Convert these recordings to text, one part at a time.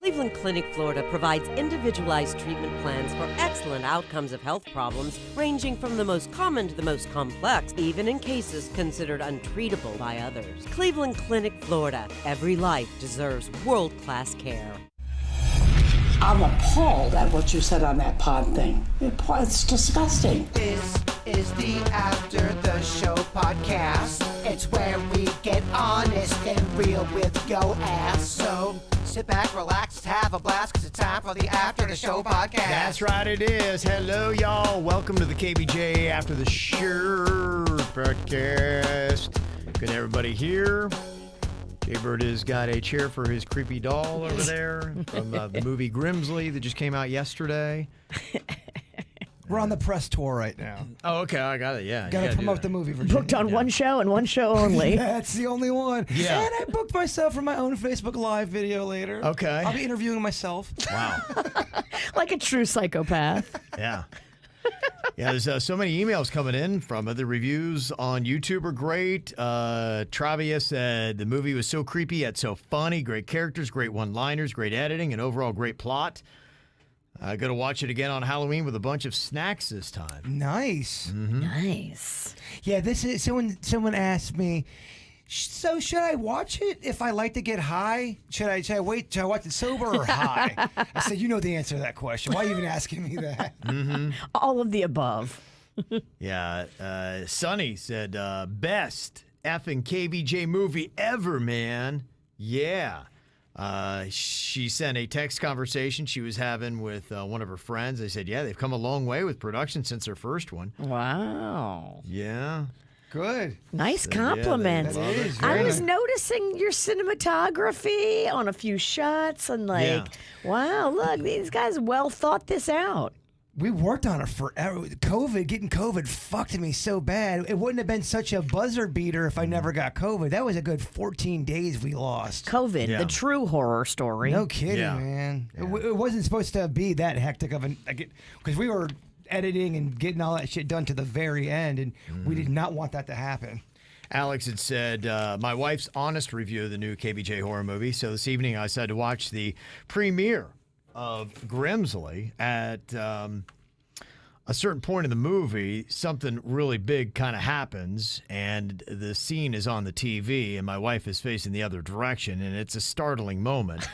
Cleveland Clinic, Florida provides individualized treatment plans for excellent outcomes of health problems ranging from the most common to the most complex, even in cases considered untreatable by others. Cleveland Clinic, Florida. Every life deserves world-class care. I'm appalled at what you said on that pod thing. It's disgusting. This is the After the Show podcast. It's where we get honest and real with yo ass. So sit back, relax, have a blast, because it's time for the After the Show podcast. That's right, it is. Hello, y'all. Welcome to the KVJ After the Show podcast. Good everybody here. Jaybird has got a chair for his creepy doll over there from the movie Grimsley that just came out yesterday. We're on the press tour right now. Oh, okay. I got it. Yeah. Got to promote the movie, Virginia. Booked on one show and one show only. That's the only one. Yeah. And I booked myself for my own Facebook Live video later. Okay. I'll be interviewing myself. Wow. Like a true psychopath. Yeah. Yeah, there's so many emails coming in from it. The reviews on YouTube are great. Travia said the movie was so creepy yet so funny. Great characters, great one-liners, great editing, and overall great plot. Going to watch it again on Halloween with a bunch of snacks this time. Nice. Mm-hmm. Nice. Yeah, this is someone asked me, so should I watch it if I like to get high? Should I wait till I watch it sober or high? I said, you know the answer to that question. Why are you even asking me that? Mm-hmm. All of the above. Yeah, Sonny said, best effing KVJ movie ever, man. Yeah. She sent a text conversation she was having with one of her friends. They said, yeah, they've come a long way with production since their first one. Wow. Yeah. Good. Nice compliment. That is I very was nice. noticing your cinematography on a few shots and wow, look, these guys well thought this out. We worked on it forever. Getting COVID fucked me so bad. It wouldn't have been such a buzzer beater if I never got COVID. That was a good 14 days we lost. COVID, Yeah. the true horror story. No kidding, Yeah. man. Yeah. It wasn't supposed to be that hectic of because we were editing and getting all that shit done to the very end, and we did not want that to happen. Alex had said, my wife's honest review of the new KVJ horror movie. So this evening I decided to watch the premiere of Grimsley. At a certain point in the movie, something really big kind of happens, and the scene is on the TV, and my wife is facing the other direction, and it's a startling moment.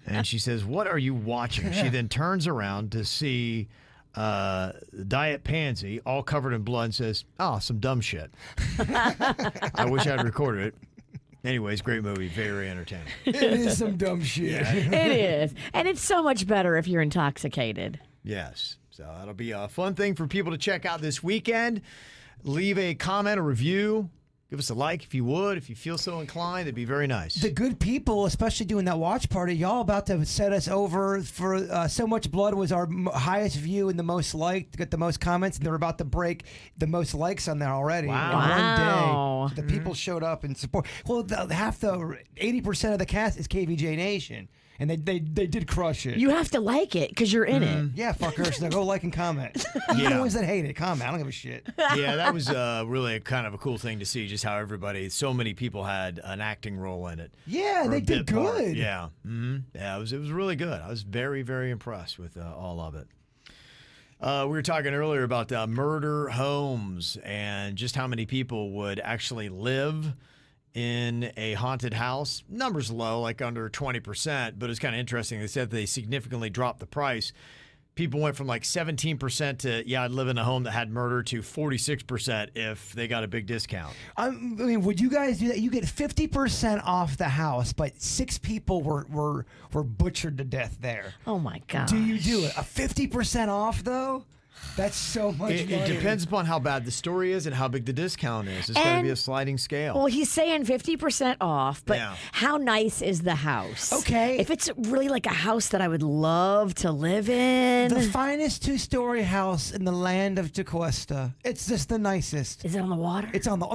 And she says, what are you watching? She then turns around to see Diet Pansy, all covered in blood, and says, oh, some dumb shit. I wish I'd recorded it. Anyways, great movie, very entertaining. It is some dumb shit. It is. And it's so much better if you're intoxicated. Yes. So that'll be a fun thing for people to check out this weekend. Leave a comment, a review. Give us a like if you would. If you feel so inclined, it'd be very nice. The good people, especially doing that watch party, y'all about to set us over for So Much Blood was our highest view and the most liked, got the most comments, and they're about to break the most likes on there already in Wow. one day. So the people showed up and support. Well, 80% of the cast is KVJ Nation, and they did crush it. You have to like it because you're in it. Yeah, fuckers. Now go like and comment. Even the ones that hate it, comment. I don't give a shit. Yeah, that was really kind of a cool thing to see, just how so many people had an acting role in it. Yeah, Or they a did bit part. good. Yeah. Mm-hmm. Yeah, it was really good. I was very, very impressed with all of it. We were talking earlier about murder homes and just how many people would actually live in a haunted house. Numbers low, like under 20%, but it's kind of interesting. They said they significantly dropped the price. People went from like 17% to, yeah, I'd live in a home that had murder, to 46% if they got a big discount. I mean, would you guys do that? You get 50% off the house, but 6 people were butchered to death there. Oh, my God. Do you do it? A 50% off, though? That's so much It money. depends upon how bad the story is and how big the discount is. It's going to be a sliding scale. Well, he's saying 50% off, but Yeah. how nice is the house? Okay. If it's really like a house that I would love to live in. The finest 2-story house in the land of Tequesta. It's just the nicest. Is it on the water? It's on the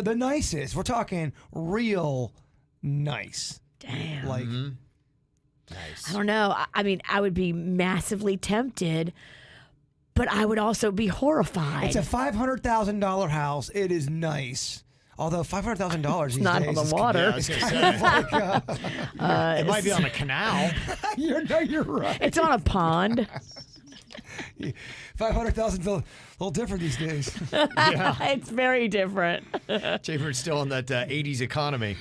the nicest. We're talking real nice. Damn. Like, Nice. I don't know. I mean, I would be massively tempted, but I would also be horrified. it's a $500,000 house. It is nice. Although $500,000 these not days on the is water. Yeah, I was gonna say. It might be on a canal. You're right. It's on a pond. $500,000 a little different these days. It's very different. Chaper's still on that 80s economy.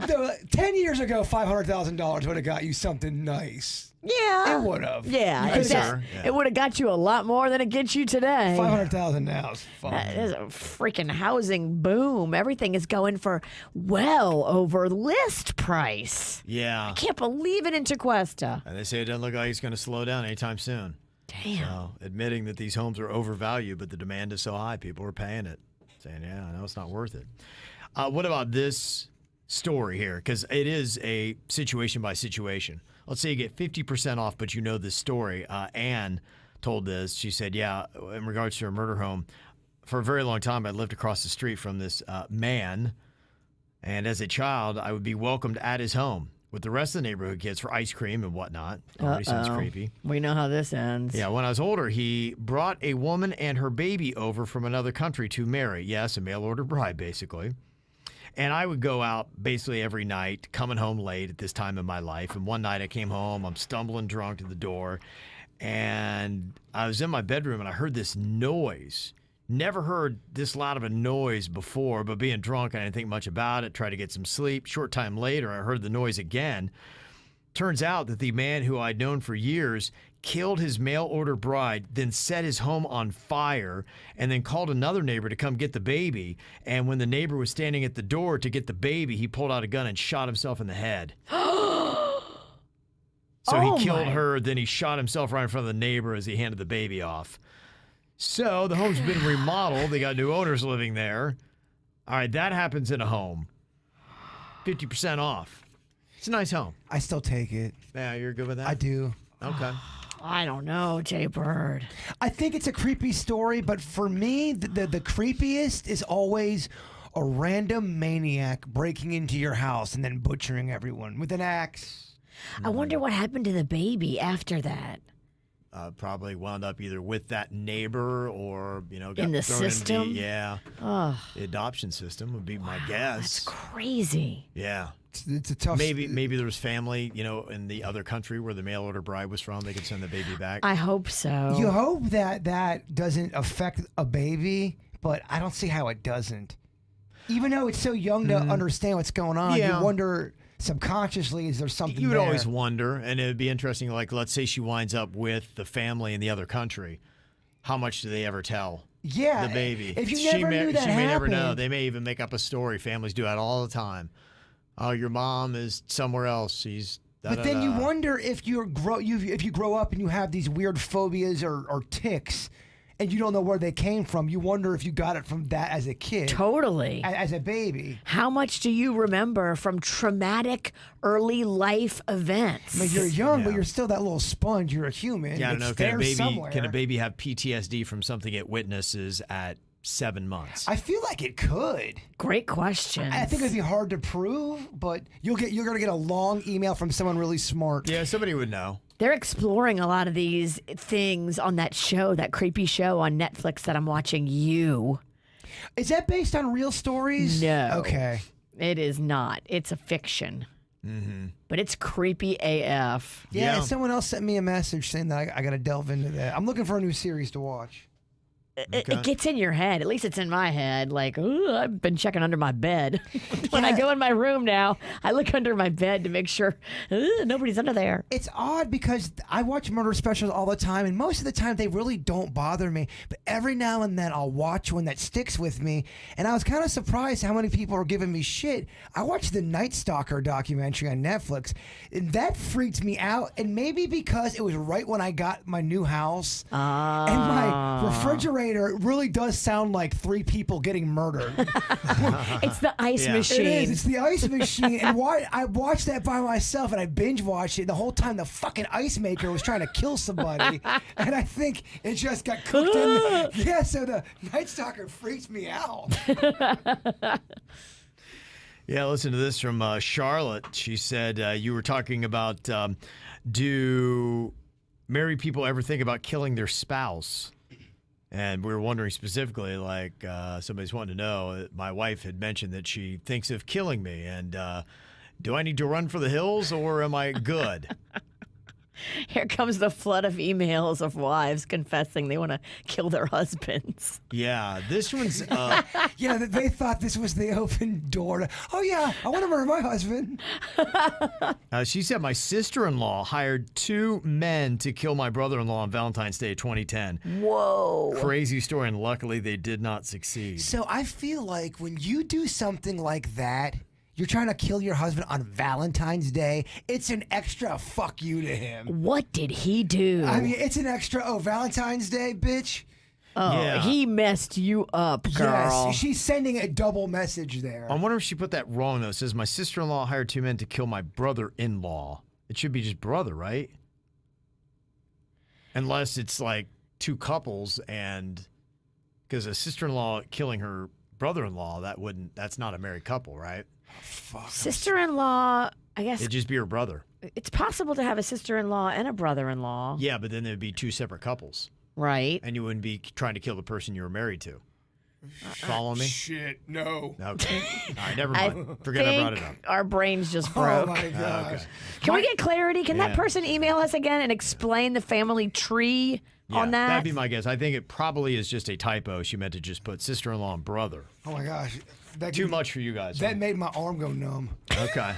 No, 10 years ago, $500,000 would have got you something nice. Yeah. It would have. Yeah. Yes, That- sir. Yeah. It would have got you a lot more than it gets you today. $500,000 now is fun. There's a freaking housing boom. Everything is going for well over list price. Yeah. Can't believe it in Tequesta. And they say it doesn't look like it's going to slow down anytime soon. Damn. So, admitting that these homes are overvalued, but the demand is so high, people are paying it. Saying, yeah, I know it's not worth it. What about this story here? Because it is a situation by situation. Let's say you get 50% off, but you know this story. Anne told this. She said, yeah, in regards to her murder home, for a very long time, I lived across the street from this man. And as a child, I would be welcomed at his home with the rest of the neighborhood kids for ice cream and whatnot. Already sounds creepy. We know how this ends. Yeah, when I was older, he brought a woman and her baby over from another country to marry. Yes, a mail order bride, basically. And I would go out basically every night, coming home late at this time in my life. And one night I came home, I'm stumbling drunk to the door, and I was in my bedroom and I heard this noise. Never heard this loud of a noise before, but being drunk, I didn't think much about it, tried to get some sleep. Short time later, I heard the noise again. Turns out that the man who I'd known for years killed his mail order bride, then set his home on fire, and then called another neighbor to come get the baby. And when the neighbor was standing at the door to get the baby, he pulled out a gun and shot himself in the head. So Oh, he killed my. her, then he shot himself right in front of the neighbor as he handed the baby off. So the home's been remodeled. They got new owners living there. All right, that happens in a home. 50% off. It's a nice home. I still take it. Yeah, you're good with that? I do. Okay. I don't know, Jay Bird. I think it's a creepy story, but for me, the creepiest is always a random maniac breaking into your house and then butchering everyone with an axe. I wonder what happened to the baby after that. Probably wound up either with that neighbor or, got In the thrown into system? the Oh, adoption system would be my that's guess. crazy. Yeah. It's a tough. Maybe there was family, in the other country where the mail order bride was from. They could send the baby back. I hope so. You hope that doesn't affect a baby, but I don't see how it doesn't. Even though it's so young to understand what's going on, Yeah. you wonder subconsciously, is there something You would there? always wonder, and it would be interesting, like, let's say she winds up with the family in the other country. How much do they ever tell Yeah, the baby? If you she never knew that she may never know. happened. They may even make up a story. Families do that all the time. Oh, your mom is somewhere else. She's But then you wonder if you grow up and you have these weird phobias or tics, and you don't know where they came from. You wonder if you got it from that as a kid, Totally. as a baby. How much do you remember from traumatic early life events? I mean, you're young, but Yeah. you're still that little sponge. You're a human. Yeah, I don't know. It's Can a there baby somewhere. have PTSD from something it witnesses at 7 months? I feel like it could. Great question. I think it'd be hard to prove, but you're gonna get a long email from someone really smart. Yeah, somebody would know. They're exploring a lot of these things on that show, that creepy show on Netflix that I'm watching. You. Is that based on real stories? No. Okay. It is not. It's a fiction. But it's creepy AF. Yeah, Yeah. someone else sent me a message saying that I got to delve into that. I'm looking for a new series to watch. It gets in your head. At least it's in my head. Like, ooh, I've been checking under my bed. When I go in my room now, I look under my bed to make sure nobody's under there. It's odd because I watch murder specials all the time, and most of the time they really don't bother me. But every now and then I'll watch one that sticks with me, and I was kind of surprised how many people are giving me shit. I watched the Night Stalker documentary on Netflix, and that freaked me out. And maybe because it was right when I got my new house, and my refrigerator really does sound like 3 people getting murdered. It's the ice Yeah. machine. It is. It's the ice machine. And I watched that by myself, and I binge watched it. The whole time the fucking ice maker was trying to kill somebody, and I think it just got cooked in. Yeah, so the Night Stalker freaks me out. Yeah, listen to this from Charlotte. She said you were talking about do married people ever think about killing their spouse? And we were wondering specifically, like, somebody's wanting to know, my wife had mentioned that she thinks of killing me. And do I need to run for the hills or am I good? Here comes the flood of emails of wives confessing they want to kill their husbands. Yeah, this one's... Yeah, they thought this was the open door to, oh, yeah, I want to murder my husband. She said, my sister-in-law hired 2 men to kill my brother-in-law on Valentine's Day 2010. Whoa. Crazy story, and luckily they did not succeed. So I feel like when you do something like that, you're trying to kill your husband on Valentine's Day, it's an extra fuck you to him. What did he do? I mean, it's an extra, oh, Valentine's Day, bitch. Oh, Yeah. he messed you up, girl. Yes, she's sending a double message there. I wonder if she put that wrong, though. It says, my sister-in-law hired 2 men to kill my brother-in-law. It should be just brother, right? Unless it's like 2 couples, and because a sister-in-law killing her brother-in-law, that's not a married couple, right? Fuck. Sister-in-law, I guess It'd just be her brother. it's possible to have a sister-in-law and a brother-in-law, Yeah, but then there'd be 2 separate couples, right? and you wouldn't be trying to kill the person you were married to. Follow me? Shit, no. Okay. All right, never I mind. Forget I brought it up. think our brains just Oh, broke. my gosh. Okay. Can we get clarity? Can that Yeah. person email us again and explain the family tree on that? That'd be my guess. I think it probably is just a typo. She meant to just put sister-in-law and brother. Oh, my gosh. Too much for you guys. That made my arm go numb. Okay.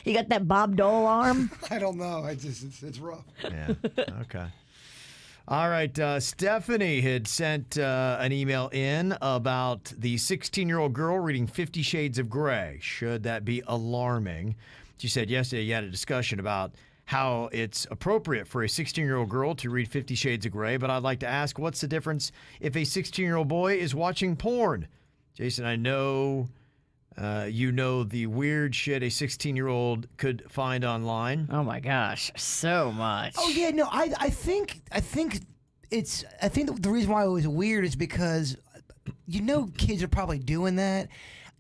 You got that Bob Dole arm? I don't know. It's rough. Yeah. Okay. All right. Stephanie had sent an email in about the 16-year-old girl reading 50 Shades of Grey. Should that be alarming? She said yesterday you had a discussion about how it's appropriate for a 16-year-old girl to read 50 Shades of Grey, but I'd like to ask, what's the difference if a 16-year-old boy is watching porn? Jason, I know you know the weird shit a 16-year-old could find online. Oh my gosh, so much. Oh yeah, no, I think the reason why it was weird is because kids are probably doing that.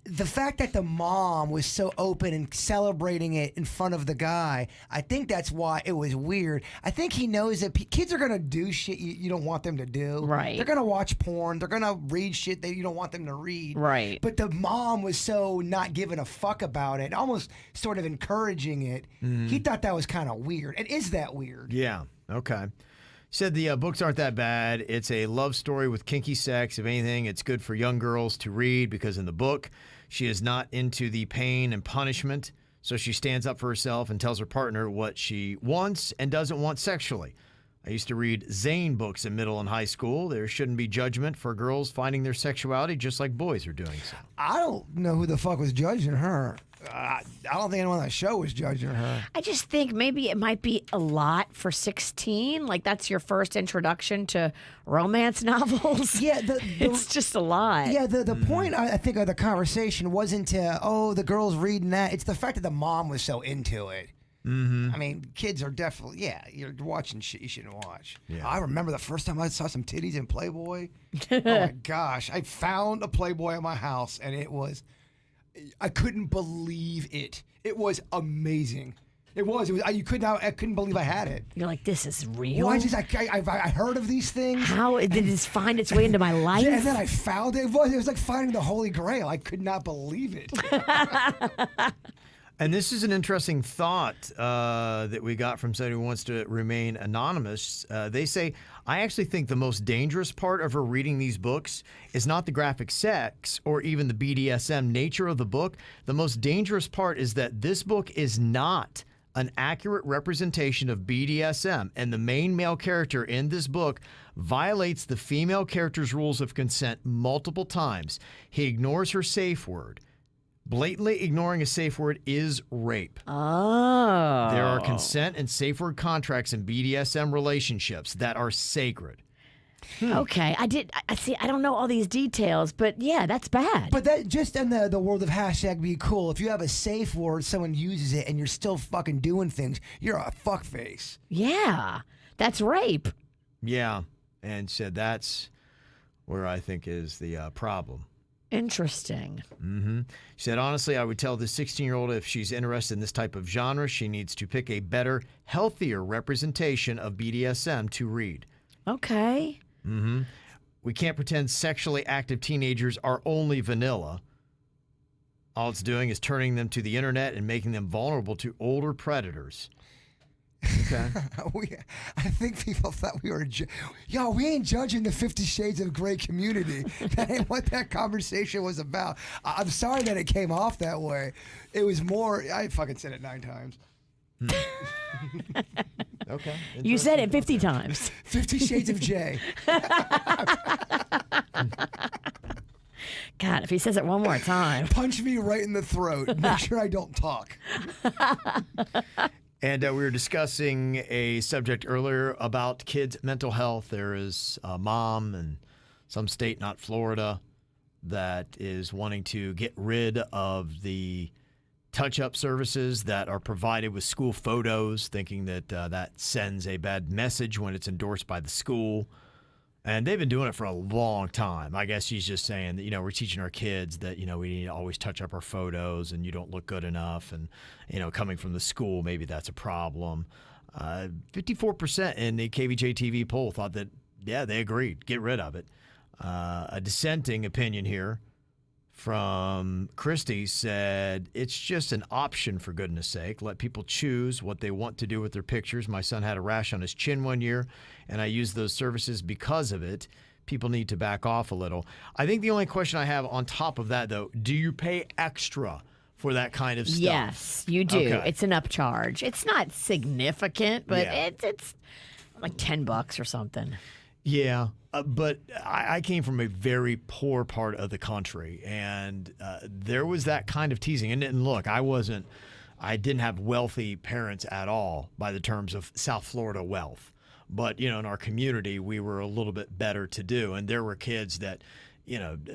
The fact that the mom was so open and celebrating it in front of the guy, I think that's why it was weird. I think he knows that kids are going to do shit you don't want them to do. Right. They're going to watch porn. They're going to read shit that you don't want them to read. Right. But the mom was so not giving a fuck about it, almost sort of encouraging it. He thought that was kind of weird. And is that weird? Yeah. Okay. Said the books aren't that bad. It's a love story with kinky sex. If anything, it's good for young girls to read because in the book, she is not into the pain and punishment. So she stands up for herself and tells her partner what she wants and doesn't want sexually. I used to read Zane books in middle and high school. There shouldn't be judgment for girls finding their sexuality just like boys are doing so. I don't know who the fuck was judging her. I don't think anyone on that show was judging her. I just think maybe it might be a lot for 16. Like that's your first introduction to romance novels. Yeah, it's just a lot. Yeah, the point I think of the conversation wasn't the girl's reading that. It's the fact that the mom was so into it. Mm-hmm. I mean, kids are definitely, you're watching shit you shouldn't watch. Yeah. I remember the first time I saw some titties in Playboy. Oh my gosh. I found a Playboy at my house and I couldn't believe it. It was amazing. It was. I couldn't believe I had it. You're like, this is real? Well, I heard of these things. How did this find its way into my life? Yeah, and then I found it. It was like finding the Holy Grail. I could not believe it. And this is an interesting thought that we got from somebody who wants to remain anonymous. They say, I actually think the most dangerous part of her reading these books is not the graphic sex or even the BDSM nature of the book. The most dangerous part is that this book is not an accurate representation of BDSM, and the main male character in this book violates the female character's rules of consent multiple times. He ignores her safe word. Blatantly ignoring a safe word is rape. Oh. There are consent and safe word contracts in BDSM relationships that are sacred. Okay, I see. I don't know all these details, but yeah, that's bad. But that just in the world of hashtag be cool. If you have a safe word, someone uses it, and you're still fucking doing things, you're a fuckface. Yeah, that's rape. Yeah, and said that's where I think is the problem. Interesting. She said, honestly, I would tell this 16-year-old if she's interested in this type of genre, she needs to pick a better, healthier representation of BDSM to read. Okay. We can't pretend sexually active teenagers are only vanilla. All it's doing is turning them to the internet and making them vulnerable to older predators. Okay. I think people thought we were, we ain't judging the 50 Shades of Grey community. That ain't what that conversation was about. I'm sorry that it came off that way. It was more, I fucking said it 9 times. Okay. You said it 50 times. 50 Shades of J. God, if he says it one more time. Punch me right in the throat. Make sure I don't talk. And we were discussing a subject earlier about kids' mental health. There is a mom in some state, not Florida, that is wanting to get rid of the touch-up services that are provided with school photos, thinking that that sends a bad message when it's endorsed by the school. And they've been doing it for a long time. I guess she's just saying that, we're teaching our kids that, we need to always touch up our photos and you don't look good enough. And, coming from the school, maybe that's a problem. 54% in the KVJ TV poll thought that, they agreed. Get rid of it. A dissenting opinion here from Christy said, it's just an option, for goodness sake. Let people choose what they want to do with their pictures. My son had a rash on his chin one year, and I used those services because of it. People need to back off a little. I think the only question I have on top of that, though, do you pay extra for that kind of stuff? Yes, you do. Okay. It's an upcharge. It's not significant, but Yeah. it's like $10 or something. Yeah, but I came from a very poor part of the country, and there was that kind of teasing. And look, I didn't have wealthy parents at all by the terms of South Florida wealth. But, in our community, we were a little bit better to do. And there were kids that,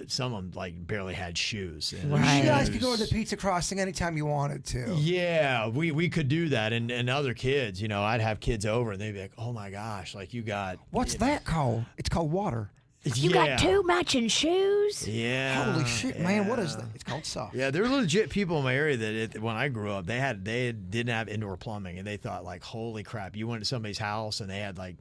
some of them barely had shoes. And Right. You guys could go to the pizza crossing anytime you wanted to. Yeah, we could do that. And other kids, I'd have kids over and they'd be like, oh my gosh, you got. What's that called? It's called water. You got 2 matching shoes? Yeah. Holy shit, man! What is that? It's called soft. Yeah, there were legit people in my area that when I grew up, they didn't have indoor plumbing, and they thought holy crap! You went to somebody's house and they had Well,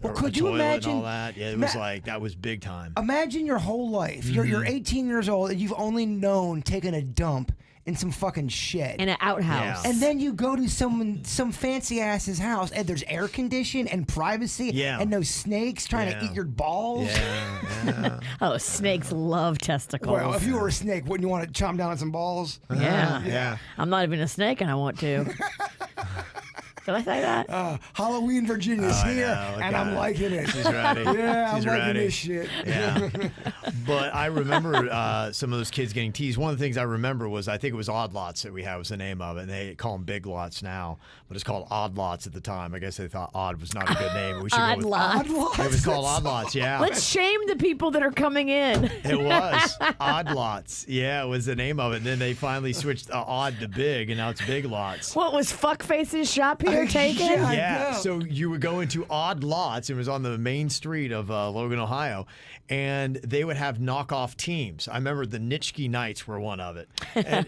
a could you toilet imagine and all that? Yeah, it was that was big time. Imagine your whole life. You're 18 years old and you've only known taking a dump in some fucking shed. In an outhouse. Yeah. And then you go to some fancy ass's house and there's air condition and privacy and no snakes trying to eat your balls. Yeah. Oh, snakes love testicles. Well, if you were a snake, wouldn't you want to chomp down on some balls? Yeah. I'm not even a snake and I want to. Did I say that? Halloween Virginia's here, and I'm liking it. She's ready. Yeah, She's I'm liking ready. this shit. Yeah. But I remember some of those kids getting teased. One of the things I remember was, I think it was Odd Lots that we had was the name of it. And they call them Big Lots now, but it's called Odd Lots at the time. I guess they thought Odd was not a good name. We should Odd go with Lots. Odd Lots. It was called Odd Lots, yeah. Let's shame the people that are coming in. It was Odd Lots. Yeah, it was the name of it. And then they finally switched Odd to Big, and now it's Big Lots. What was Fuckface's shop here taken? Yeah, know. so you would go into Odd Lots. It was on the main street of Logan, Ohio, and they would have knockoff teams. I remember the Nitschke Knights were one of it.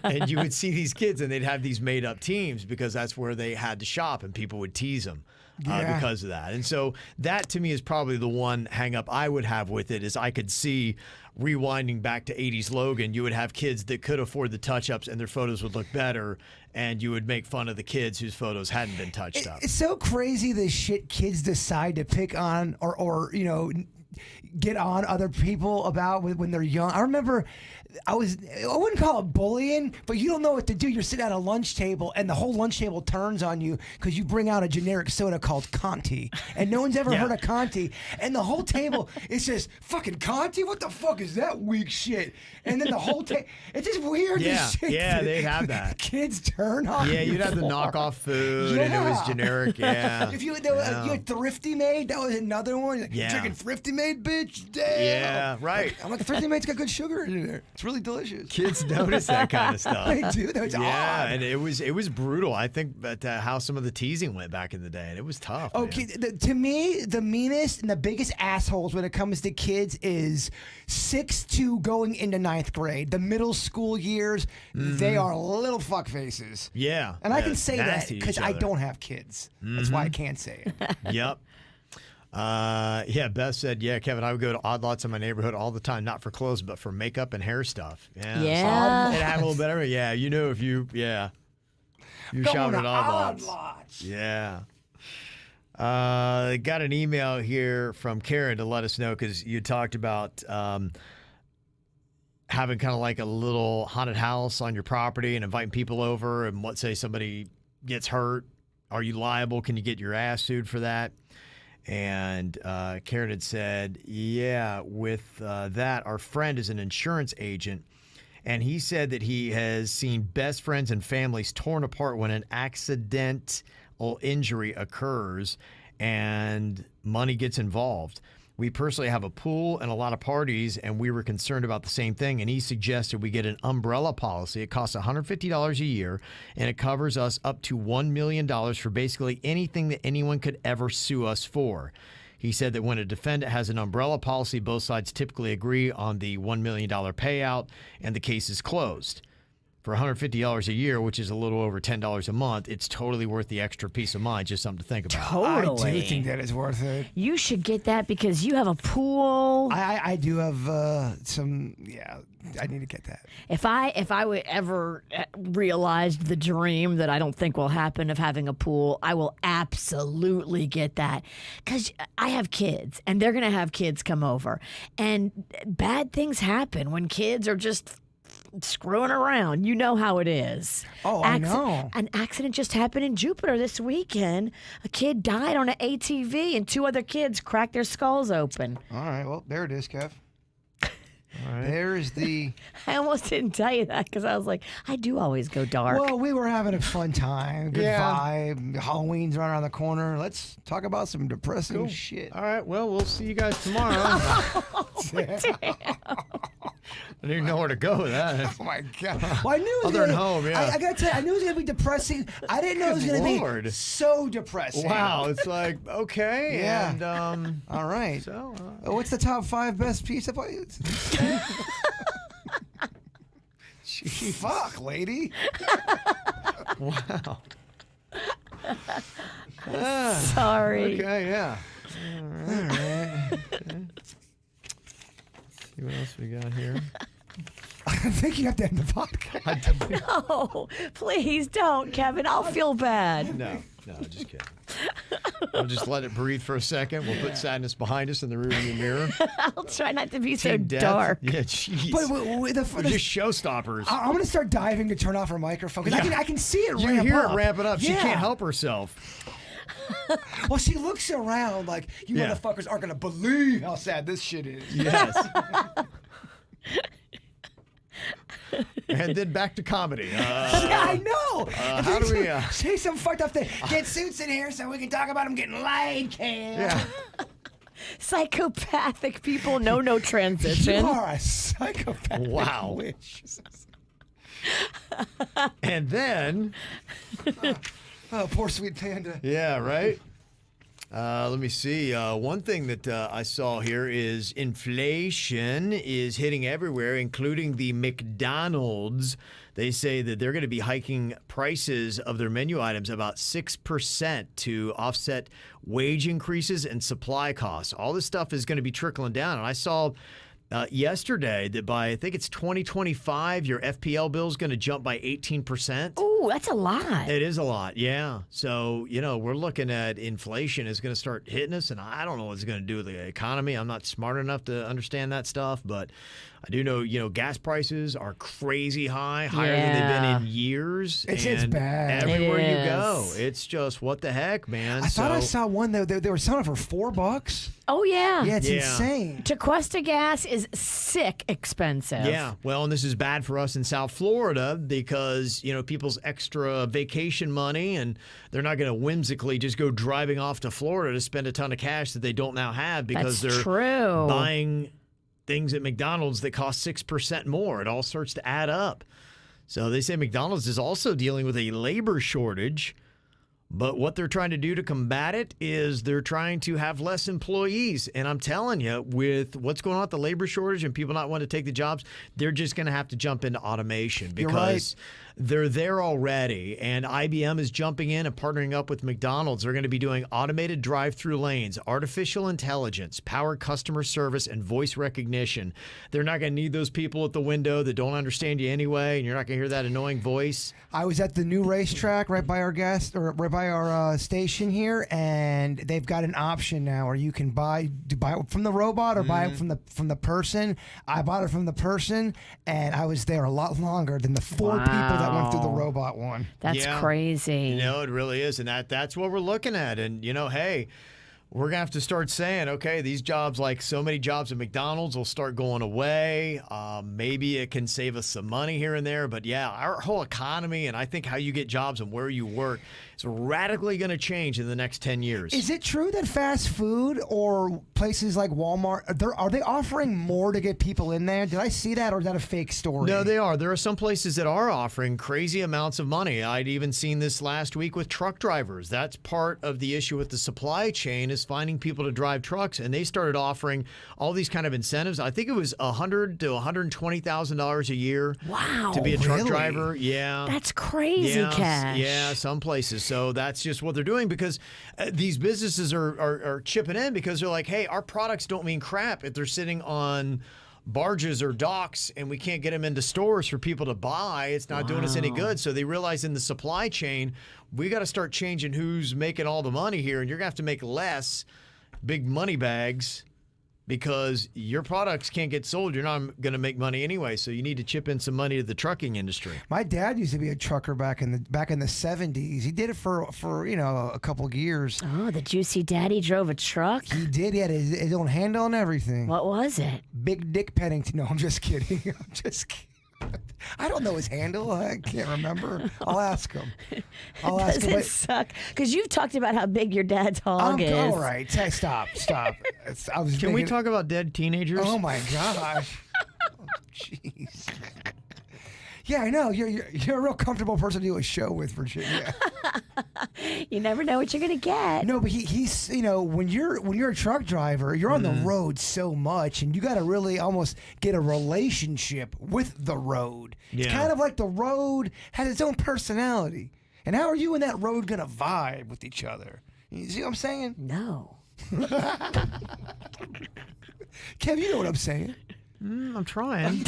And you would see these kids, and they'd have these made-up teams because that's where they had to shop, and people would tease them because of that. And so that, to me, is probably the one hang-up I would have with it, is I could see rewinding back to 80s Logan, you would have kids that could afford the touch-ups and their photos would look better, and you would make fun of the kids whose photos hadn't been touched up. It's so crazy the shit kids decide to pick on or get on other people about when they're young. I remember I wouldn't call it bullying, but you don't know what to do. You're sitting at a lunch table and the whole lunch table turns on you because you bring out a generic soda called Conti, and no one's ever heard of Conti, and the whole table is just fucking Conti. What the fuck is that weak shit? And then the whole table, it's just weird. This shit They have that. Kids turn on. Yeah, you'd have the knockoff food, and it was generic. Yeah. If you had Thrifty Made, that was another one. Like, Yeah. drinking Thrifty Made, bitch. Damn. Yeah, right. I'm like, Thrifty Made's got good sugar in there. It's really delicious. Kids notice that kind of stuff. They do. That's Yeah, odd. and it was brutal. I think that how some of the teasing went back in the day, and it was tough. Okay, man. to me, the meanest and the biggest assholes when it comes to kids is 6-2 going into 9th grade. The middle school years, they are little fuck faces. Yeah, And I can say that nasty to because each I other. don't have kids. That's why I can't say it. Yep. Yeah, Beth said, yeah, Kevin, I would go to odd lots in my neighborhood all the time, not for clothes, but for makeup and hair stuff. Yeah. Yeah. It had a little better. Yeah, you know, if you, you're shopping at odd lots. Yeah. Got an email here from Karen to let us know, because you talked about having kind of like a little haunted house on your property and inviting people over, and let's say somebody gets hurt. Are you liable? Can you get your ass sued for that? And Karen had said, yeah, with that, our friend is an insurance agent, and he said that he has seen best friends and families torn apart when an accidental injury occurs and money gets involved. We personally have a pool and a lot of parties, and we were concerned about the same thing. And he suggested we get an umbrella policy. It costs $150 a year, and it covers us up to $1 million for basically anything that anyone could ever sue us for. He said that when a defendant has an umbrella policy, both sides typically agree on the $1 million payout, and the case is closed. For $150 a year, which is a little over $10 a month, it's totally worth the extra peace of mind. Just something to think about. Totally. I do think that is worth it. You should get that because you have a pool. I do have some. Yeah, I need to get that. If I would ever realize the dream that I don't think will happen of having a pool, I will absolutely get that, because I have kids and they're gonna have kids come over, and bad things happen when kids are just screwing around. You know how it is. Oh, I know. An accident just happened in Jupiter this weekend. A kid died on an ATV, and 2 other kids cracked their skulls open. All right, well, there it is, Kev. All right. There's the... I almost didn't tell you that because I was like, I do always go dark. Well, we were having a fun time. Good vibe. Halloween's right around the corner. Let's talk about some depressing shit. All right, well, we'll see you guys tomorrow. Damn. I didn't know where to go with that. Oh my God! Well, I knew it was Other gonna, than home, yeah. I gotta tell you, I knew it was gonna be depressing. I didn't know it was gonna Lord. be so depressing. Wow, it's like, okay. Yeah. And, all right. So, what's the top 5 best pizza places? Fuck, lady. wow. Sorry. Okay, yeah. All right. Okay. See what else we got here. I think you have to end the podcast. No, please don't, Kevin. I'll feel bad. No, just kidding. We'll just let it breathe for a second. We'll put sadness behind us in the rearview mirror. I'll try not to be so Team death. dark. Yeah, jeez. But We're just showstoppers. I'm gonna start diving to turn off her microphone because I can see it You ramp hear up. it ramping up. She Yeah. can't help herself. Well, she looks around like you Yeah. motherfuckers aren't gonna believe how sad this shit is. Yes. And then back to comedy. Yeah, I know. how do we, say some fucked up thing? Get Suits in here so we can talk about him getting laid, Cam. Yeah. Psychopathic people know no transition. You are a psychopath. Wow. Witch. And then, Oh, poor sweet panda. yeah, right? Let me see. One thing that I saw here is inflation is hitting everywhere, including the McDonald's. They say that they're going to be hiking prices of their menu items about 6% to offset wage increases and supply costs. All this stuff is going to be trickling down. And I saw yesterday that by, I think it's 2025, your FPL bill is going to jump by 18%. Ooh, that's a lot. It is a lot, yeah. So, we're looking at inflation is going to start hitting us, and I don't know what it's going to do with the economy. I'm not smart enough to understand that stuff, but I do know, gas prices are crazy high, higher than they've been in years. It's bad. Everywhere It you go, is. it's just what the heck, man. I thought I saw one that they were selling it for $4. Oh, yeah. Yeah, it's Yeah. insane. Tequesta gas is sick expensive. Yeah, well, and this is bad for us in South Florida because, people's extra vacation money, and they're not going to whimsically just go driving off to Florida to spend a ton of cash that they don't now have because That's they're true. buying things at McDonald's that cost 6% more. It all starts to add up. So they say McDonald's is also dealing with a labor shortage. But what they're trying to do to combat it is they're trying to have less employees. And I'm telling you, with what's going on with the labor shortage and people not wanting to take the jobs, they're just going to have to jump into automation because they're there already, and IBM is jumping in and partnering up with McDonald's. They're going to be doing automated drive-through lanes, artificial intelligence, powered customer service, and voice recognition. They're not going to need those people at the window that don't understand you anyway, and you're not going to hear that annoying voice. I was at the new racetrack right by our station here, and they've got an option now where you can buy it from the robot or buy it from the person. I bought it from the person, and I was there a lot longer than the 4 people that went through the robot one. That's crazy. It really is, and that's what we're looking at. And hey, we're going to have to start saying, okay, these jobs, like so many jobs at McDonald's, will start going away. Maybe it can save us some money here and there. But yeah, our whole economy, and I think how you get jobs and where you work, is radically going to change in the next 10 years. Is it true that fast food or places like Walmart, are they offering more to get people in there? Did I see that, or is that a fake story? No, they are. There are some places that are offering crazy amounts of money. I'd even seen this last week with truck drivers. That's part of the issue with the supply chain, is finding people to drive trucks, and they started offering all these kind of incentives. I think it was $100,000 to $120,000 a year. Wow, to be a truck really? driver. Yeah, that's crazy cash. Yeah, some places. So that's just what they're doing, because these businesses are chipping in, because they're like, hey, our products don't mean crap if they're sitting on barges or docks and we can't get them into stores for people to buy. It's not doing us any good. So they realize in the supply chain, we got to start changing who's making all the money here, and you're going to have to make less big money bags, because your products can't get sold. You're not going to make money anyway, so you need to chip in some money to the trucking industry. My dad used to be a trucker back in the 70s. He did it for a couple of years. Oh, the Juicy Daddy drove a truck? He did. He had his own handle and everything. What was it? Big Dick Pennington. No, I'm just kidding. I'm just kidding. I don't know his handle. I can't remember. I'll ask him. Does it suck? Because you've talked about how big your dad's hog is. All right. Stop. Can we talk about dead teenagers? Oh, my gosh. Oh, jeez. Yeah, I know. You're a real comfortable person to do a show with, Virginia. You never know what you're gonna get. No, but he's when you're a truck driver, you're on the road so much, and you got to really almost get a relationship with the road. It's kind of like the road has its own personality. And how are you and that road gonna vibe with each other? You see what I'm saying? No. Kev, you know what I'm saying. I'm trying.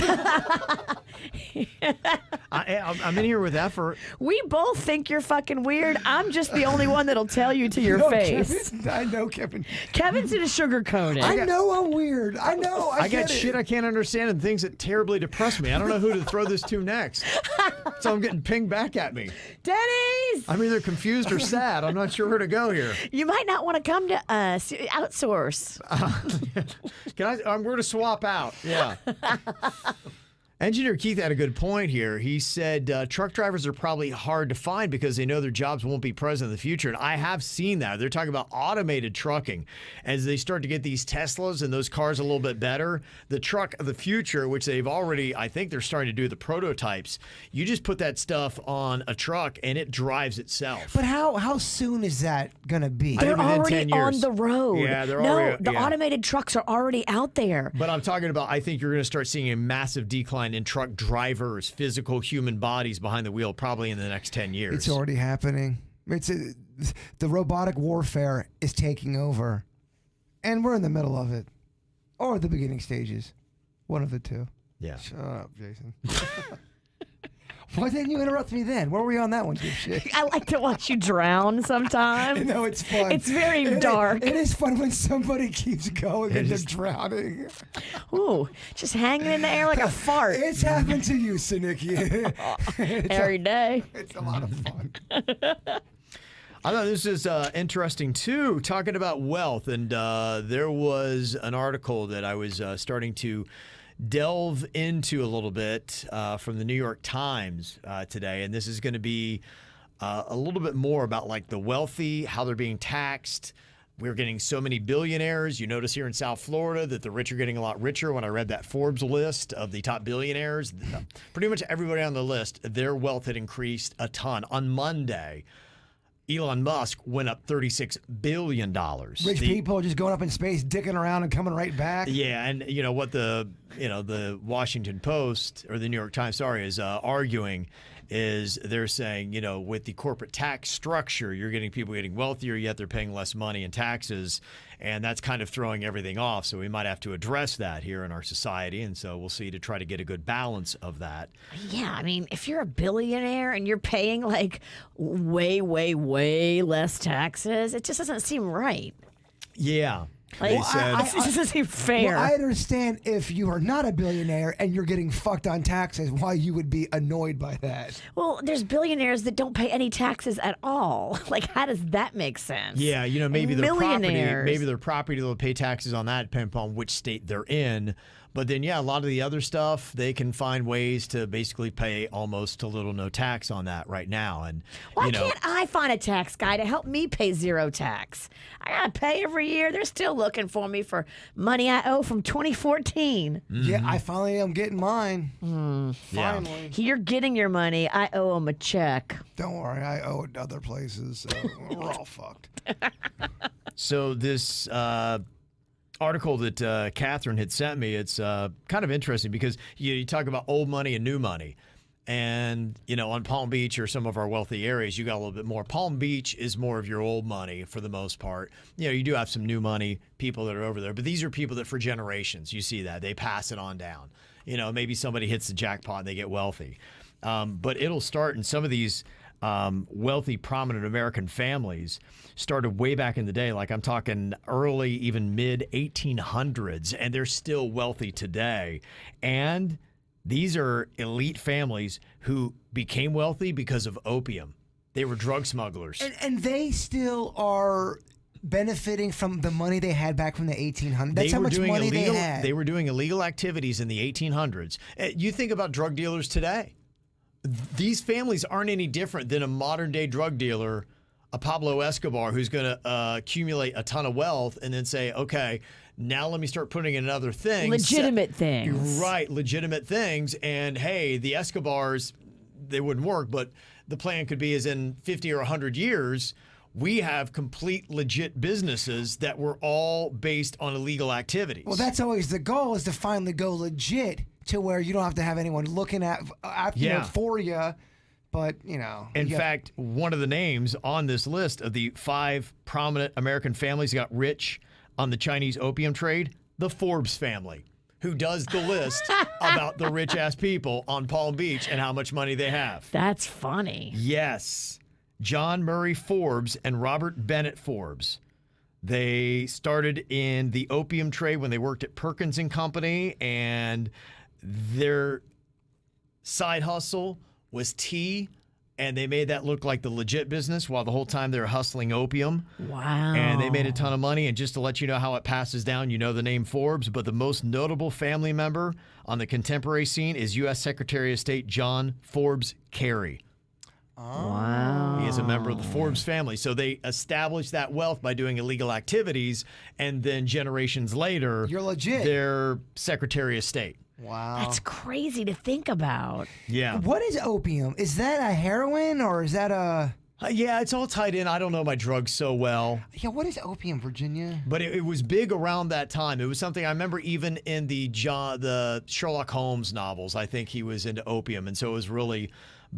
I'm in here with effort. We both think you're fucking weird. I'm just the only one that'll tell you to your face. Kevin, I know, Kevin. Kevin's gonna sugarcoat it. I know I'm weird. I know. I got get it. shit I can't understand and things that terribly depress me. I don't know who to throw this to next. So I'm getting pinged back at me. Denny's! I'm either confused or sad. I'm not sure where to go here. You might not want to come to us. Outsource. I'm going to swap out. Yeah. Engineer Keith had a good point here. He said truck drivers are probably hard to find because they know their jobs won't be present in the future. And I have seen that. They're talking about automated trucking. As they start to get these Teslas and those cars a little bit better, the truck of the future, which they've already, I think they're starting to do the prototypes, you just put that stuff on a truck and it drives itself. But how soon is that going to be? They're within already 10 years. on the road. Yeah, they're no, already. the automated trucks are already out there. But I'm talking about, I think you're going to start seeing a massive decline in truck drivers, physical human bodies behind the wheel, probably in the next 10 years. It's already happening. The robotic warfare is taking over. And we're in the middle of it. Or the beginning stages. One of the two. Yeah. Shut up, Jason. Why didn't you interrupt me then? Where were we on that one, dipshit? I like to watch you drown sometimes. No, it's fun. It's very dark. It is fun when somebody keeps going and they're drowning. Ooh, just hanging in the air like a fart. It's happened to you, Sinicki. Every day. It's a lot of fun. I thought this is interesting, too, talking about wealth. And there was an article that I was starting to delve into a little bit from the New York Times today. And this is going to be a little bit more about like the wealthy, how they're being taxed. We're getting so many billionaires. You notice here in South Florida that the rich are getting a lot richer. When I read that Forbes list of the top billionaires, pretty much everybody on the list, their wealth had increased a ton. On Monday, Elon Musk went up $36 billion. Rich people just going up in space, dicking around and coming right back. Yeah, and what the Washington Post or the New York Times, is arguing is they're saying, with the corporate tax structure, you're getting people getting wealthier, yet they're paying less money in taxes. And that's kind of throwing everything off. So we might have to address that here in our society. And so we'll see to try to get a good balance of that. Yeah, I mean, if you're a billionaire and you're paying like way, way, way less taxes, it just doesn't seem right. Yeah. Like, They said, it just doesn't seem fair. Well, I understand if you are not a billionaire and you're getting fucked on taxes, why you would be annoyed by that. Well, there's billionaires that don't pay any taxes at all. Like, how does that make sense? yeah, maybe their property, Millionaires. maybe their property, they'll pay taxes on that, depending upon which state they're in. But then, a lot of the other stuff, they can find ways to basically pay almost to little no tax on that right now. And Why can't I find a tax guy to help me pay zero tax? I gotta pay every year. They're still looking for me for money I owe from 2014. Yeah, I finally am getting mine. Yeah. Finally. You're getting your money. I owe him a check. Don't worry, I owe it other places, so we're all fucked. So this article that Catherine had sent me, it's kind of interesting because you talk about old money and new money. And, on Palm Beach or some of our wealthy areas, you got a little bit more. Palm Beach is more of your old money for the most part. You do have some new money people that are over there, but these are people that for generations, you see that. They pass it on down. Maybe somebody hits the jackpot and they get wealthy. But it'll start in some of these wealthy, prominent American families started way back in the day. Like I'm talking early, even mid 1800s, and they're still wealthy today. And these are elite families who became wealthy because of opium. They were drug smugglers. And they still are benefiting from the money they had back from the 1800s. That's how much money they had. They were doing illegal activities in the 1800s. You think about drug dealers today. These families aren't any different than a modern day drug dealer, a Pablo Escobar, who's going to accumulate a ton of wealth and then say, okay, now let me start putting in other things. Legitimate things. Right, legitimate things. And hey, the Escobars, they wouldn't work, but the plan could be is in 50 or 100 years, we have complete legit businesses that were all based on illegal activities. Well, that's always the goal, is to finally go legit to where you don't have to have anyone looking at for you. But, In fact, one of the names on this list of the 5 prominent American families that got rich on the Chinese opium trade, the Forbes family, who does the list about the rich-ass people on Palm Beach and how much money they have. That's funny. Yes. John Murray Forbes and Robert Bennett Forbes. They started in the opium trade when they worked at Perkins and Company, and their side hustle was tea, and they made that look like the legit business while the whole time they were hustling opium. Wow. And they made a ton of money. And just to let you know how it passes down, the name Forbes, but the most notable family member on the contemporary scene is U.S. Secretary of State John Forbes Kerry. Wow. He is a member of the Forbes family. So they established that wealth by doing illegal activities, and then generations later, You're legit. They're Secretary of State. Wow. That's crazy to think about. Yeah. What is opium? Is that a heroin or is that a... Yeah, it's all tied in. I don't know my drugs so well. Yeah, what is opium, Virginia? But it was big around that time. It was something I remember even in the Sherlock Holmes novels. I think he was into opium, and so it was really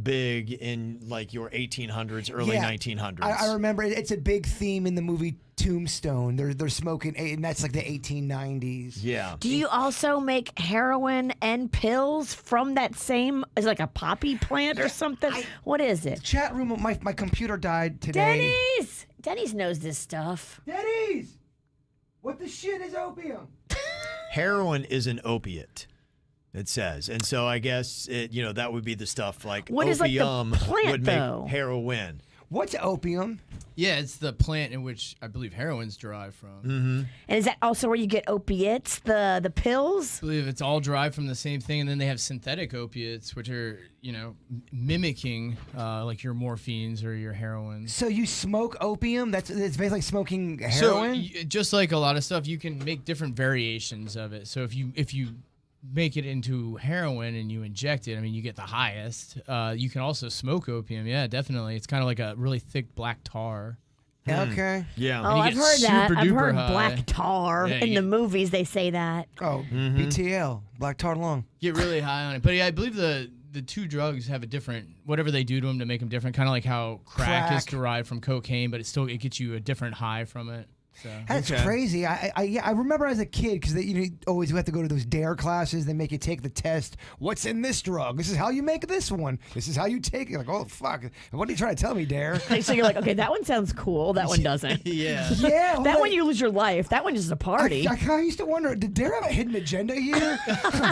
big in like your 1800s, early 1900s. I remember it's a big theme in the movie Tombstone. They're smoking, and that's like the 1890s. Yeah. Do you also make heroin and pills from that same, is it like a poppy plant or something? What is it? Chat room, my computer died today. Denny's knows this stuff. Denny's! What the shit is opium? Heroin is an opiate, it says. And so I guess that would be the stuff like What is, like, the opium plant, would make though? heroin. What's opium? Yeah, it's the plant in which I believe heroin's derived from. Mm-hmm. And is that also where you get opiates, the pills? I believe it's all derived from the same thing, and then they have synthetic opiates, which are, mimicking like your morphines or your heroin. So you smoke opium? It's basically like smoking heroin? So just like a lot of stuff, you can make different variations of it. So if you make it into heroin and you inject it, you get the highest. You can also smoke opium. Yeah, definitely. It's kind of like a really thick black tar. Okay. Yeah. Oh, you I've get heard that. super I've duper heard high. black tar Yeah, in you the movies. They say that. Oh, BTL, black tar lung. Get really high on it. But yeah, I believe the two drugs have a different, whatever they do to them to make them different, kind of like how crack is derived from cocaine, but it gets you a different high from it. So. That's crazy. I remember as a kid, because you always have to go to those DARE classes. They make you take the test. What's in this drug? This is how you make this one. This is how you take it. Like, oh, fuck. What are you trying to tell me, DARE? So you're like, okay, that one sounds cool. That one doesn't. Yeah. Yeah. That one you lose your life. That one is a party. I used to wonder, did DARE have a hidden agenda here?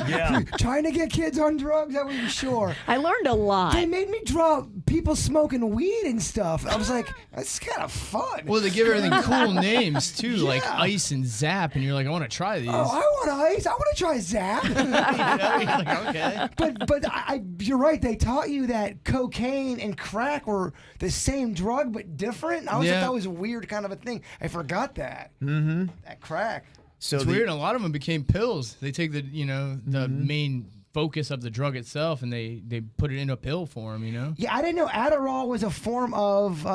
Yeah. Trying to get kids on drugs? I wasn't sure. I learned a lot. They made me draw people smoking weed and stuff. I was like, that's kind of fun. Well, they give everything cool names too, Yeah. like Ice and Zap, and you're like, I want to try these. Oh, I want ice. I want to try Zap. You know, you're like, okay. But you're right. They taught you that cocaine and crack were the same drug but different. I was like, that was a weird kind of a thing. I forgot that. Mm-hmm. That crack. So It's weird. A lot of them became pills. They take the main focus of the drug itself, and they put it in a pill form. Yeah, I didn't know Adderall was a form of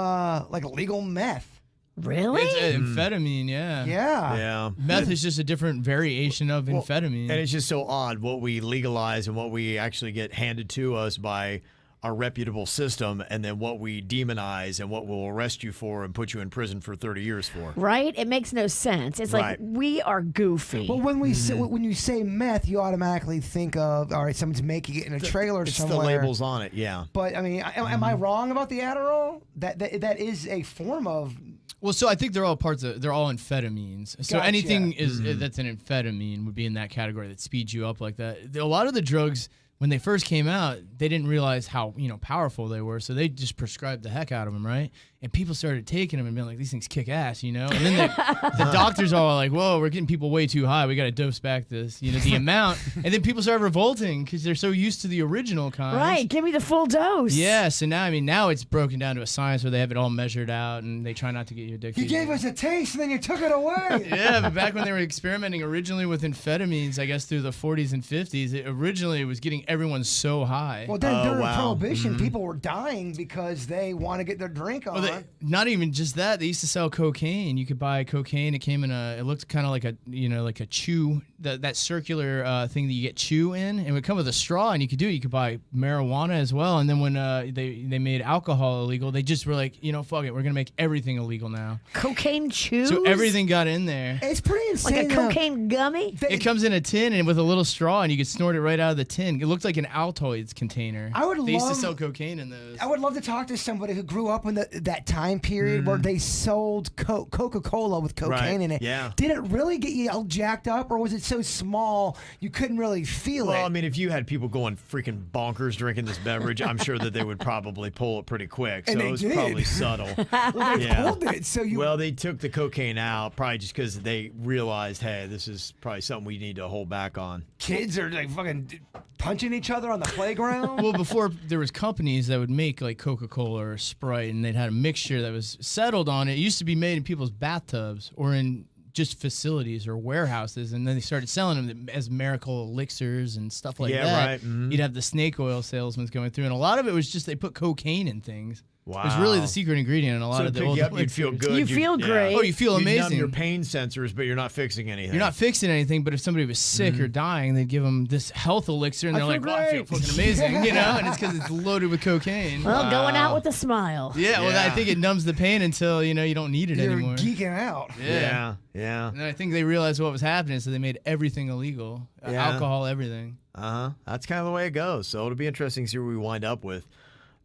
like legal meth. Really? It's amphetamine, yeah. Yeah. Yeah. Meth is just a different variation of amphetamine. And it's just so odd what we legalize and what we actually get handed to us by our reputable system, and then what we demonize and what we'll arrest you for and put you in prison for 30 years for. Right? It makes no sense. It's like Right. we are goofy. Well, when when you say meth, you automatically think of, all right, someone's making it in a trailer It's somewhere. the labels on it, yeah. But I mean, am I wrong about the Adderall? That is a form of. Well, so I think they're all amphetamines. So Gotcha. anything that's an amphetamine would be in that category that speeds you up like that. A lot of the drugs, when they first came out, they didn't realize how powerful they were, so they just prescribed the heck out of them, right? And people started taking them and being like, these things kick ass, And then the doctors are all like, whoa, we're getting people way too high. We got to dose back this, the amount. And then people started revolting because they're so used to the original kind. right. Give me the full dose. Yeah, so now it's broken down to a science where they have it all measured out and they try not to get you addicted. You gave us a taste and then you took it away. Yeah, but back when they were experimenting originally with amphetamines, I guess through the 40s and 50s, originally it was getting everyone so high. Well, then during wow. Prohibition, people were dying because they want to get their drink on. Not even just that. They used to sell cocaine. You could buy cocaine. It came in it looked kind of like a chew, that circular thing that you get chew in. It would come with a straw, and you could buy marijuana as well. And then when they made alcohol illegal, they just were like, fuck it, we're gonna make everything illegal now. Cocaine chews? So everything got in there. It's pretty insane. Like a cocaine gummy? It comes in a tin and with a little straw, and you could snort it right out of the tin. It looked like an Altoids container. They used to sell cocaine in those. I would love to talk to somebody who grew up in that time period where they sold Coca-Cola with cocaine in it. Yeah. Did it really get you all jacked up, or was it so small you couldn't really feel it? Well, I mean, if you had people going freaking bonkers drinking this beverage, I'm sure that they would probably pull it pretty quick. So And they it was did. probably subtle. Well, they Yeah. pulled it, so you. Well, they took the cocaine out probably just because they realized, hey, this is probably something we need to hold back on. Kids are like fucking punching each other on the playground. Well, before there was companies that would make like Coca-Cola or Sprite, and they'd had a mixture that was settled on it. It used to be made in people's bathtubs or in just facilities or warehouses, and then they started selling them as miracle elixirs and stuff like that. Right. Mm-hmm. You'd have the snake oil salesmen going through, and a lot of it was just they put cocaine in things. Wow. It was really the secret ingredient in a lot So of to the pick old you up, you'd feel elixirs. good. You feel great. Oh, you feel You'd numb amazing. your pain sensors, but you're not fixing anything. You're not fixing anything, but if somebody was sick or dying, they'd give them this health elixir, and they're like, feel "Wow, I feel great." fucking amazing," and it's because it's loaded with cocaine. Well, going out with a smile. Yeah, well, I Yeah. think it numbs the pain until you don't need it You're anymore. geeking out. Yeah. Yeah. And I think they realized what was happening, so they made everything illegal, Yeah. alcohol, everything. That's kind of the way it goes. So it'll be interesting to see where we wind up with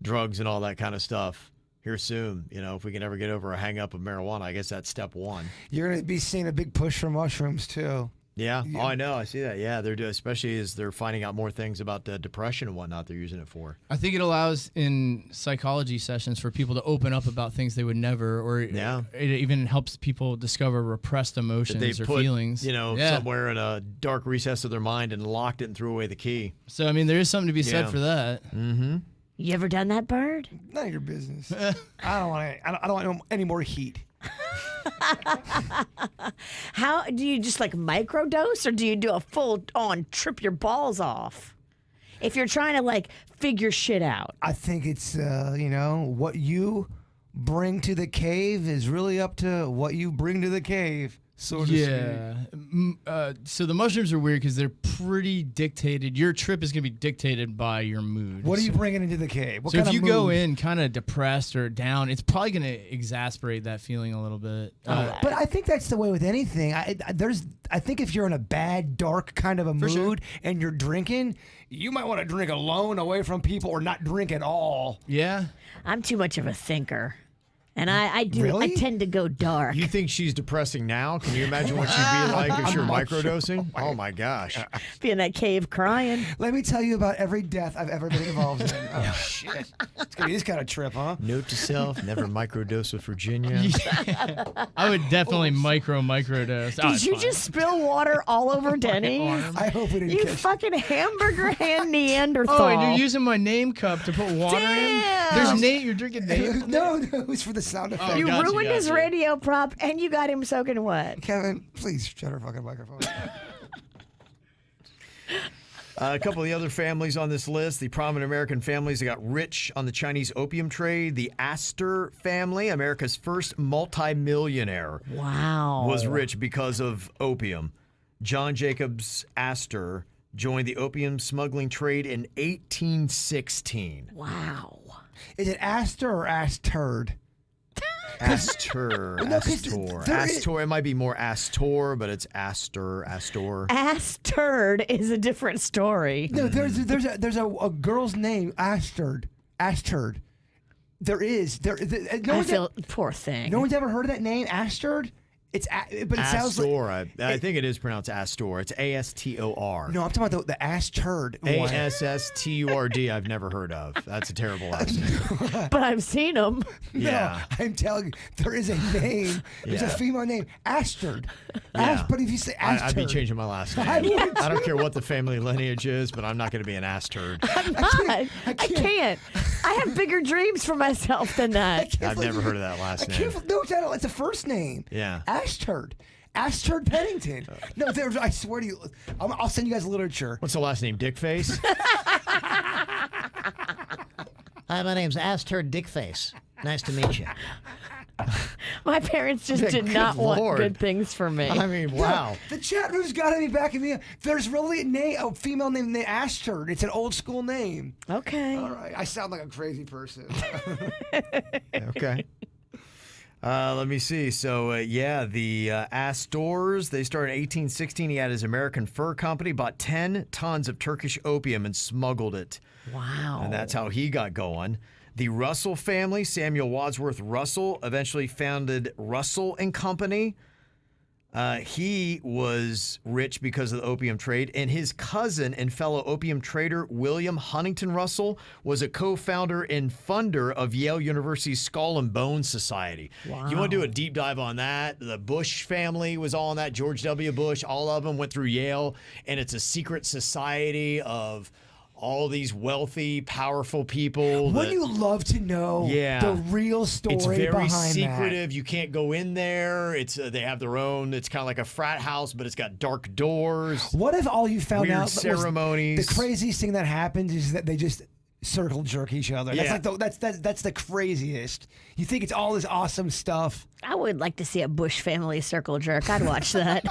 drugs and all that kind of stuff here soon. If we can ever get over a hang up of marijuana, I guess that's step one. You're going to be seeing a big push for mushrooms too. Yeah. Oh, I know. I see that. Yeah, they're especially as they're finding out more things about depression and whatnot. They're using it for. I think it allows in psychology sessions for people to open up about things they would never, or Yeah. it even helps people discover repressed That emotions they or put, feelings. Yeah. somewhere in a dark recess of their mind and locked it and threw away the key. So I mean, there is something to be said Yeah. for that. You ever done that, Bird? None of your business. I don't want any more heat. How do you just like microdose, or do you do a full on trip your balls off? If you're trying to like figure shit out. I think it's what you bring to the cave is really up to what you bring to the cave. Sort of Yeah. So the mushrooms are weird because they're pretty dictated. Your trip is going to be dictated by your mood. What are you So- bringing into the cave? What So kind if you of go mood? in kind of depressed or down, it's probably going to exasperate that feeling a little bit. But I think that's the way with anything. I think if you're in a bad, dark kind of a mood sure. and you're drinking, you might want to drink alone, away from people, or not drink at all. Yeah. I'm too much of a thinker. And I Really? tend to go dark. You think she's depressing now? Can you imagine what she'd be like if she were microdosing? Oh my gosh. Be in that cave crying. Let me tell you about every death I've ever been involved in. Oh, shit. It's going to be this kind of trip, huh? Note to self: never microdose with Virginia. I would definitely microdose. Oh, Did it's you fine. just spill water all over Denny's? I hope we didn't You catch fucking hamburger hand Neanderthal. Oh, and you're using my name cup to put water Damn. in? There's name. You're drinking name. No, it was for the sound effect. You Gotcha, ruined his gotcha. radio prop and you got him soaking wet. Kevin, please shut her fucking microphone. A couple of the other families on this list, the prominent American families that got rich on the Chinese opium trade. The Astor family, America's first multimillionaire, Wow. was rich because of opium. John Jacobs Astor joined the opium smuggling trade in 1816. Wow. Is it Astor or Ass Turd? Astor, No, 'cause Astor, there is- Astor. It might be more Astor, but it's Astor. Ass turd is a different story. No, there's a girl's name, Asterd. Asterd. There is. No I one's, feel poor thing. no one's ever heard of that name, Asterd? But it sounds like. Astor. I think it is pronounced Astor. It's Astor. No, I'm talking about the ass turd. one. Asturd. I've never heard of. That's a terrible last name. But I've seen them. No, Yeah. I'm telling you, there is a name. There's a Yeah. female name, Asterd. Yeah. But if you say Asterd, I'd be changing my last name. I would I don't care what the family lineage is, but I'm not going to be an Asturd. I'm not. I can't. I have bigger dreams for myself than that. I've never heard of that last name. No, it's a first name. Yeah. Asterd. Asterd Pennington. No, I swear to you, I'll send you guys literature. What's the last name? Dickface? Hi, my name's Astur Dickface. Nice to meet you. My parents just Good did not want Lord. good things for me. I mean, wow. The chat room's got to be backing me up. There's really a female name named Asterd. It's an old school name. Okay. All right, I sound like a crazy person. Okay. Let me see. So, the Astors, they started in 1816. He had his American Fur Company, bought 10 tons of Turkish opium and smuggled it. Wow. And that's how he got going. The Russell family, Samuel Wadsworth Russell, eventually founded Russell and Company. He was rich because of the opium trade, and his cousin and fellow opium trader William Huntington Russell was a co-founder and funder of Yale University's Skull and Bone Society. Wow. You want to do a deep dive on that? The Bush family was all on that. George W. Bush, all of them went through Yale, and it's a secret society of all these wealthy, powerful people. Wouldn't that- you love to know the real story it's very behind secretive. You can't go in there. It's they have their own. It's kind of like a frat house, but it's got dark doors. that? What if all you found Weird out was ceremonies. the craziest thing that happened is that they just circle jerk each other? Yeah. That's the craziest. You think it's all this awesome stuff. I would like to see a Bush family circle jerk. I'd watch that.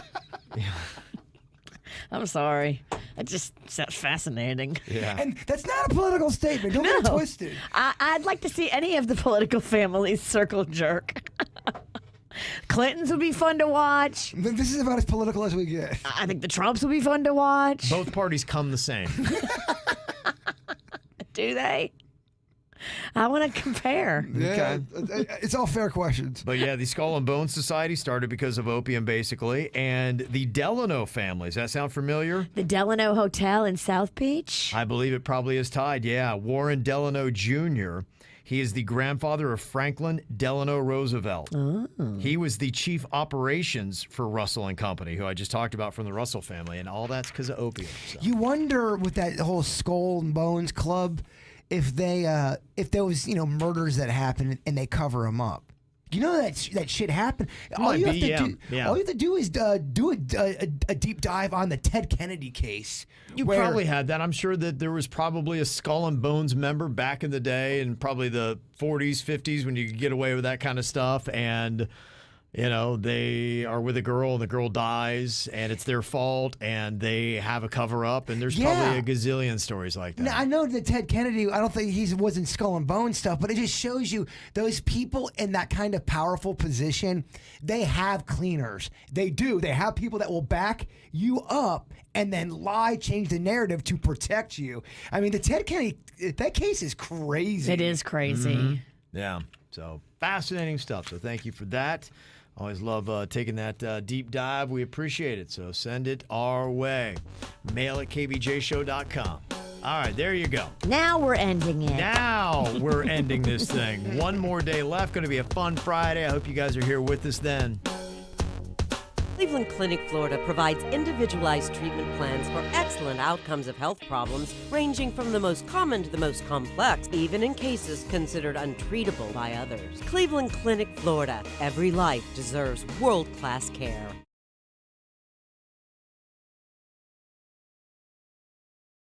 I'm sorry. It just sounds fascinating. Yeah. And that's not a political statement. Don't get it No. twisted. I'd like to see any of the political families circle jerk. Clintons would be fun to watch. This is about as political as we get. I think the Trumps would be fun to watch. Both parties come the same. Do they? I want to compare. Yeah, it's all fair questions. But yeah, the Skull and Bone Society started because of opium, basically. And the Delano family. Does that sound familiar? The Delano Hotel in South Beach. I believe it probably is tied. Yeah. Warren Delano Jr. He is the grandfather of Franklin Delano Roosevelt. Oh. He was the chief operations for Russell and Company, who I just talked about from the Russell family, and all that's because of opium. So. You wonder with that whole Skull and Bones Club if there was murders that happen and they cover them up. You know that shit happened. All you have to do is do a deep dive on the Ted Kennedy case. You probably had that. I'm sure that there was probably a Skull and Bones member back in the day, in probably the 40s, 50s, when you could get away with that kind of stuff. And they are with a girl and the girl dies and it's their fault and they have a cover up, and there's probably a gazillion stories like that. Now, I know that Ted Kennedy, I don't think he was in Skull and Bone stuff, but it just shows you those people in that kind of powerful position, they have cleaners. They do. They have people that will back you up and then lie, change the narrative to protect you. I mean, the Ted Kennedy, that case is crazy. It is crazy. Yeah. So fascinating stuff. So thank you for that. Always love taking that deep dive. We appreciate it. So send it our way. Mail at kvjshow.com. All right, there you go. Now we're ending it. Now we're ending this thing. One more day left. Going to be a fun Friday. I hope you guys are here with us then. Cleveland Clinic, Florida provides individualized treatment plans for excellent outcomes of health problems, ranging from the most common to the most complex, even in cases considered untreatable by others. Cleveland Clinic, Florida. Every life deserves world-class care.